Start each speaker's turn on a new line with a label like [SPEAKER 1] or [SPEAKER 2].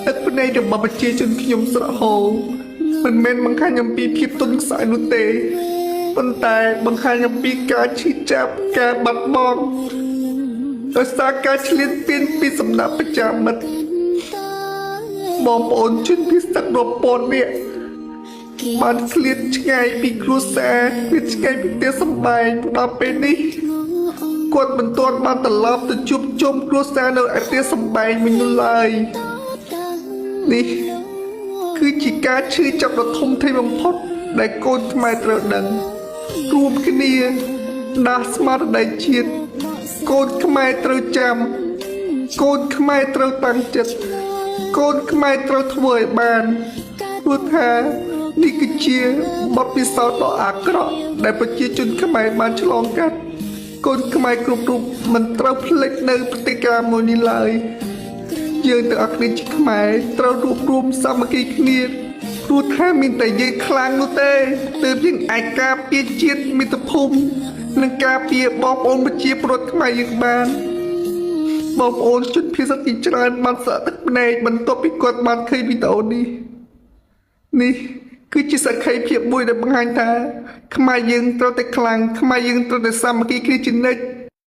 [SPEAKER 1] ទឹកភ្នែករបស់ប្រជាជនខ្ញុំស្រកហូរមិនមែនបង្ហាញអំពីភាពទន់ខ្សោយនោះទេប៉ុន្តែបង្ហាញអំពីការឈឺចាប់ការបាត់បង់ដោយសារការឆ្លៀនពៀនពីសំណាក់ប្រជាមិត្តបងប្អូនជនពិសេសរាប់ពាន់នាក់បានឆ្លៀនឆ្ងាយពីគ្រួសារវាឆ្ងាយពីផ្ទះសម្បែងដល់ពេលនេះគាត់មិនទាន់បានត្រឡប់ទៅជួបជុំគ្រួសារនៅឯផ្ទះសម្បែងវិញនោះឡើយនេះគឺជាការឈឺចាប់ដ៏ធំធេងបំផុតដែលកូនខ្មែរត្រូវដឹងរួមគ្នាដាស់ស្មារតីជាតិកូនខ្មែរត្រូវចាំកូនខ្មែរត្រូវតាំងចិត្តកូនខ្មែរត្រូវធ្វើឲ្យបានព្រោះថានេះគឺជាបទពិសោធន៍ដ៏អាក្រក់ដែលប្រជាជនខ្មែរបានឆ្លងកាត់កូនខ្មែរគ្រប់រូបមិនត្រូវភ្លេចនៅព្រឹត្តិការណ៍មួយនេះឡើយយើងទាំងអស់គ្នាជាខ្មែរត្រូវរួបរวมសាមគ្គីគ្នាព្រោះថាមានតែយើងខ្លាំងនោះទេទើបយើងអាចការពារជាតិមាតុភូមិនិងការពារបងប្អូនប្រជាពលរដ្ឋខ្មែរយើងបានបងប្អូនជនភៀសជាច្រើនបានស្រក់ទឹកភ្នែកបន្ទាប់ពីគាត់បានឃើញវីដេអូនេះគឺជាសក្ខីភាពមួយដែលបង្ហាញថាខ្មែរយើងត្រូវតែខ្លាំងខ្មែរយើងត្រូវតែសាមគ្គីគ្នាជានិច្ច